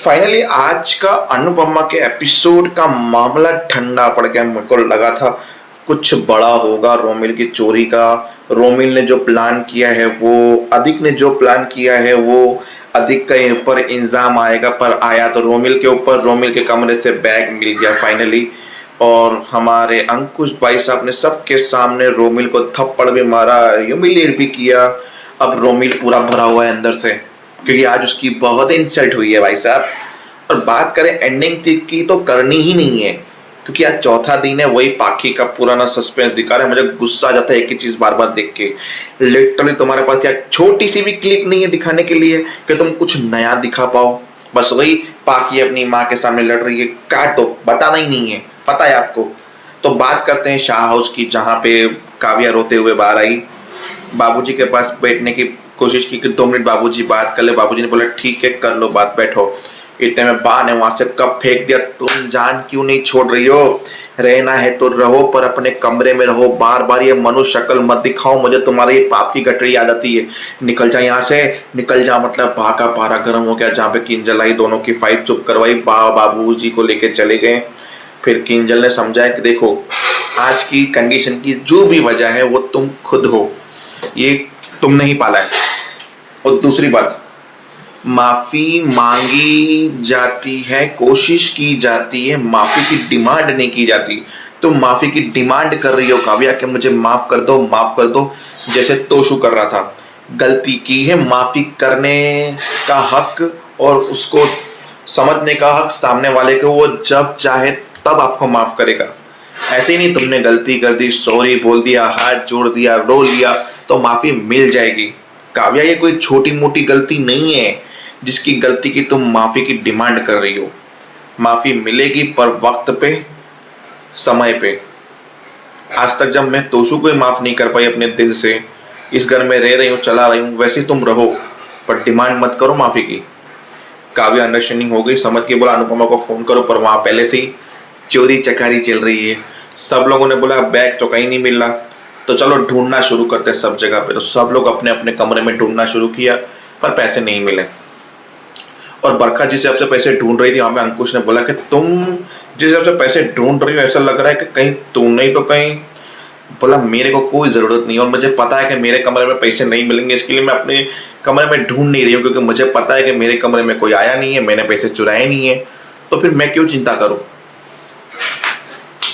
Finally आज का अनुपमा के एपिसोड का मामला ठंडा पड़ गया। मेरे को लगा था कुछ बड़ा होगा रोमिल की चोरी का। रोमिल ने जो प्लान किया है वो अधिक ने जो प्लान किया है वो अधिक के ऊपर इंजाम आएगा, पर आया तो रोमिल के ऊपर। रोमिल के कमरे से बैग मिल गया फाइनली, और हमारे अंकुश भाई साहब ने सबके सामने रोमिल को थप्पड़ भी मारा, ह्यूमिलिएट भी किया। अब रोमिल पूरा भरा हुआ है अंदर से, क्योंकि आज उसकी बहुत इंसल्ट हुई है भाई साहब। और बात करें एंडिंग की तो करनी ही नहीं है, क्योंकि आज चौथा दिन है। वही पाखी का पुराना सस्पेंस दिखा रहा है। मुझे गुस्सा आ जाता है एक ही चीज बार बार देख के। लिटरली तुम्हारे पास क्या छोटी सी भी क्लिप नहीं है दिखाने के लिए कि तुम कुछ नया दिखा पाओ। बस वही पाखी अपनी माँ के सामने लड़ रही है, काट दो, बताना ही नहीं है, पता है आपको। तो बात करते हैं शाह हाउस की, जहाँ पे काव्या रोते हुए बाहर आई। बाबूजी के पास बैठने की कोशिश की कि 2 मिनट बाबूजी बात कर ले। बाबूजी ने बोला ठीक है कर लो बात, बैठो। इतने में बा ने वहां से कप फेंक दिया। तुम जान क्यों नहीं छोड़ रही हो? रहना है तो रहो, पर अपने कमरे में रहो। बार बार ये मनुष्य शक्ल मत दिखाओ, मुझे तुम्हारी पाप की गठरी याद आती है। निकल जा यहाँ से, निकल जा। मतलब बा का पारा गर्म हो गया। जहाँ पे किंजल आई, दोनों की फाइट चुप करवाई। बाबूजी को लेके चले गए। फिर किंजल ने समझाया कि देखो आज की कंडीशन की जो भी वजह है वो तुम खुद हो, ये तुमने ही पाला है। और दूसरी बात, माफी मांगी जाती है, कोशिश की जाती है, माफी की डिमांड नहीं की जाती। तुम माफी की डिमांड कर रही हो काव्या कि मुझे माफ कर दो, माफ कर दो, जैसे तोशु कर रहा था। गलती की है, माफी करने का हक और उसको समझने का हक सामने वाले को। वो जब चाहे तब आपको माफ करेगा। ऐसे ही नहीं तुमने गलती कर दी, सॉरी बोल दिया, हाथ जोड़ दिया, रो लिया तो माफी मिल जाएगी। काव्या ये कोई छोटी मोटी गलती नहीं है जिसकी गलती की तुम माफी की डिमांड कर रही हो। माफी मिलेगी पर वक्त पे, समय पे। आज तक जब मैं तोशु को ही माफ नहीं कर पाई अपने दिल से, इस घर में रह रही हूँ, चला रही हूँ, वैसे तुम रहो, पर डिमांड मत करो माफी की। काव्या अंडरस्टैंडिंग हो गई, समझ के बोला अनुपमा को फोन करो, पर वहां पहले से ही चोरी चकारी चल रही है। सब लोगों ने बोला बैग तो कहीं नहीं मिल रहा, तो चलो ढूंढना शुरू करते हैं सब जगह पे। तो सब लोग अपने अपने कमरे में ढूंढना शुरू किया, पर पैसे नहीं मिले। और बरखा जिस हिसाब से पैसे ढूंढ रही थी, वहां पे अंकुश ने बोला कि तुम जिस हिसाब से पैसे ढूंढ रही हो ऐसा लग रहा है कि कहीं तुम नहीं तो कहीं। बोला मेरे को कोई जरूरत नहीं, और मुझे पता है कि मेरे कमरे में पैसे नहीं मिलेंगे, इसके लिए मैं अपने कमरे में ढूंढ नहीं रही हूँ, क्योंकि मुझे पता है कि मेरे कमरे में कोई आया नहीं है, मैंने पैसे चुराए नहीं है। तो फिर मैं क्यों चिंता करूं?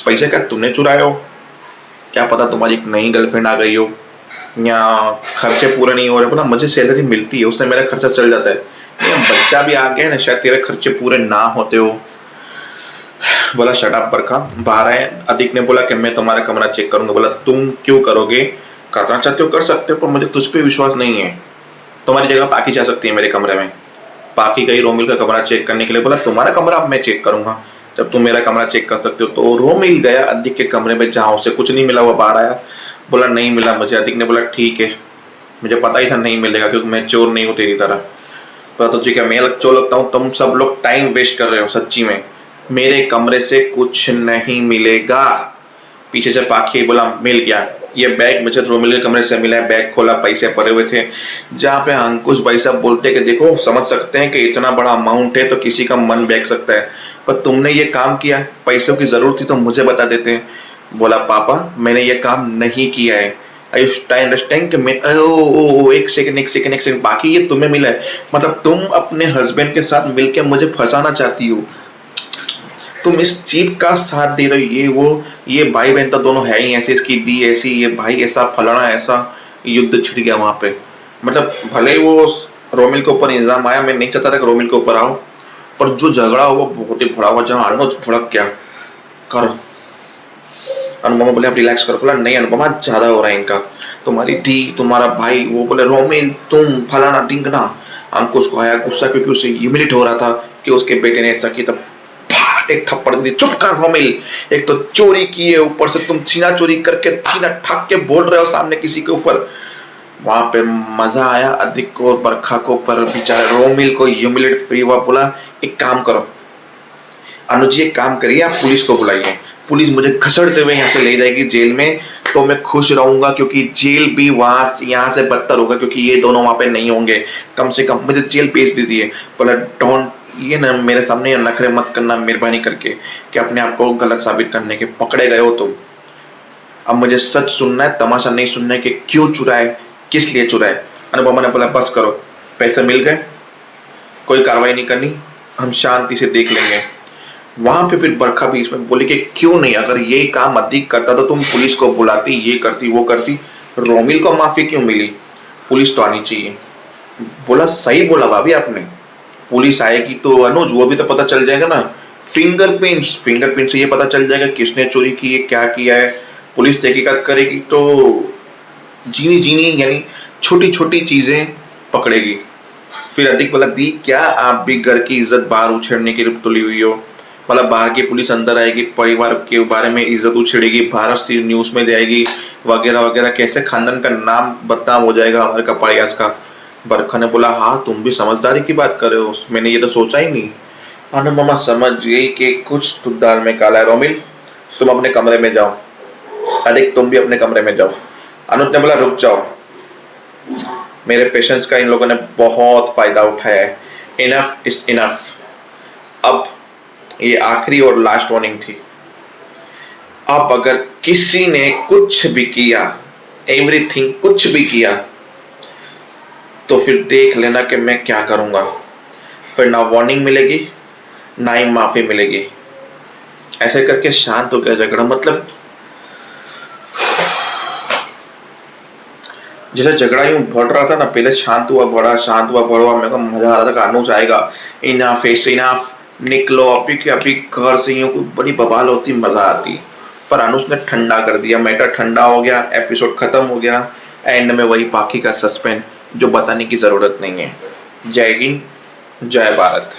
पैसे क्या तुमने चुराए हो? क्या पता तुम्हारी एक नई गर्लफ्रेंड आ गई हो, या खर्चे पूरे नहीं हो रहे। बोला मुझे सैलरी मिलती है, उससे मेरा खर्चा चल जाता है। ये बच्चा भी आ गया ना, शायद तेरे खर्चे पूरे ना होते हो। बोला शट अप बरखा, बाहर आए। अधिक ने बोला कि मैं तुम्हारा कमरा चेक करूंगा। बोला तुम क्यों करोगे? करना चाहते हो कर सकते हो, पर मुझे तुझ पे विश्वास नहीं है। तुम्हारी जगह पाकी जा सकती है मेरे कमरे में। पाकी गई रोमिल का कमरा चेक करने के लिए। बोला तुम्हारा कमरा अब मैं चेक करूंगा, जब तुम मेरा कमरा चेक कर सकते हो। तो रोमिल गया अधिक के कमरे में, जहाँ उसे कुछ नहीं मिला। वो बाहर आया, बोला नहीं मिला मुझे। अधिक ने बोला ठीक है, मुझे पता ही था नहीं मिलेगा, क्योंकि मैं चोर नहीं हूँ तेरी तरह। तो ठीक है, मैं चोर लगता हूँ, तुम सब लोग टाइम वेस्ट कर रहे हो सच्ची में। मेरे कमरे से कुछ नहीं मिलेगा। पीछे से पाखी बोला मिल गया। ये बैग मुझे रोमिल के कमरे से मिला है। बैग खोला, पैसे पड़े हुए थे। जहाँ पे अंकुश भाई साहब बोलते कि देखो समझ सकते हैं कि इतना बड़ा अमाउंट है तो किसी का मन बैठ सकता है, पर तुमने ये काम किया, पैसों की जरूरत थी तो मुझे बता देते। बोला पापा मैंने ये काम नहीं किया है। अंडरस्टैंड कि मैं एक सेकंड, बाकी ये तुम्हें मिला है। मतलब तुम अपने हस्बैंड के साथ मिलकर मुझे फंसाना चाहती हो। तुम इस चीप का साथ दे रहे हो। ये वो, ये भाई बहन तो दोनों है ही ऐसे, इसकी दी ऐसी, ये भाई ऐसा, फलाना ऐसा। युद्ध छिड़ गया वहां पे। मतलब भले ही वो रोमिल के ऊपर इल्जाम आया, मैं नहीं चाहता था कि रोमिल के ऊपर आओ, पर जो झगड़ा हो वो बहुत ही बड़ा हुआ। जहाँ अनुज भड़क क्या करो। अनुपमा बोले आप रिलैक्स करो। बोला नहीं अनुपमा ज्यादा हो रहा है इनका, तुम्हारी दी, तुम्हारा भाई। वो बोले रोमिल तुम फलाना ढिंगना। अंकुश को आया गुस्सा, क्योंकि उसे ह्यूमिलेट हो रहा था कि उसके बेटे ने ऐसा किया। तब एक थप्पड़ दी। चुप कर रोमिल, एक तो चोरी की है, ऊपर से तुम सीना चोरी करके सीना ठक के बोल रहे हो सामने किसी के ऊपर। वहां पे मजा आया अधिक को और बरखा को, पर बेचारे रोमिल को ह्यूमिलेट फ्री हुआ। बोला एक काम करो अनुज जी, एक काम करिए, आप पुलिस को बुलाइए। पुलिस मुझे घसड़ते हुए यहाँ से ले जाएगी जेल में, तो मैं खुश रहूंगा, क्योंकि जेल भी यहाँ से बदतर होगा, क्योंकि ये दोनों वहां पे नहीं होंगे। कम से कम मुझे जेल भेज दीजिए। बोला डोंट ये ना मेरे सामने ये नखरे मत करना मेहरबानी करके कि अपने आप को गलत साबित करने के पकड़े गए हो तुम। अब मुझे सच सुनना है, तमाशा नहीं सुनना है कि क्यों चुराए, किस लिए चुराए। अनुपमा ने बोला बस करो, पैसे मिल गए, कोई कार्रवाई नहीं करनी, हम शांति से देख लेंगे। वहां पे फिर बरखा भी इसमें बोली कि क्यों नहीं, अगर ये काम अधिक करता तो तुम पुलिस को बुलाती, ये करती वो करती, रोमिल को माफी क्यों मिली, पुलिस तो आनी चाहिए। बोला सही बोला भाभी आपने, पुलिस आएगी तो अनुज वो भी तो पता चल जाएगा ना, फिंगरप्रिंट से ये पता चल जाएगा किसने चोरी की है, क्या किया है। पुलिस तहकीकात करेगी तो जीनी जीनी यानी छोटी छोटी चीजें पकड़ेगी। फिर अधिक बोला दी क्या आप भी घर की इज्जत बाहर उछेड़ने के लिए तुली हुई हो, मतलब बाहर की पुलिस अंदर आएगी, परिवार के बारे में इज्जत उछेड़ेगी, भारत से न्यूज में जाएगी वगैरह वगैरह, कैसे खानदान का नाम बदनाम हो जाएगा हमारे कपाड़ियास का। बरखा ने बोला हाँ तुम भी समझदारी की बात कर रहे हो, मैंने ये तो सोचा ही नहीं। अनुपमा समझ गई कि कुछ तो दाल में काला है। रोमिल तुम अपने कमरे में जाओ, अधिक तुम भी अपने कमरे में जाओ। अनुज ने बोला रुक जाओ, मेरे पेशेंस का इन लोगों ने बहुत फायदा उठाया है, इनफ इज इनफ। अब ये आखिरी और लास्ट वार्निंग थी। अब अगर किसी ने कुछ भी किया, एवरीथिंग कुछ भी किया, तो फिर देख लेना कि मैं क्या करूंगा। फिर ना वार्निंग मिलेगी ना ही माफी मिलेगी। ऐसे करके शांत हो गया झगड़ा। मतलब जैसे झगड़ा यूं बढ़ रहा था ना, पहले शांत हुआ बड़ा, शांत हुआ बड़ा, मेरे को मजा आ रहा था कि अनुज आएगा, इनफ इनफ निकलो अभी के अभी घर से, यूं कोई बड़ी बवाल होती, मजा आती। पर अनुज ने ठंडा कर दिया, मैटर ठंडा हो गया, एपिसोड खत्म हो गया। एंड में वही बाकी का सस्पेंस जो बताने की जरूरत नहीं है। जय हिंद, जय भारत।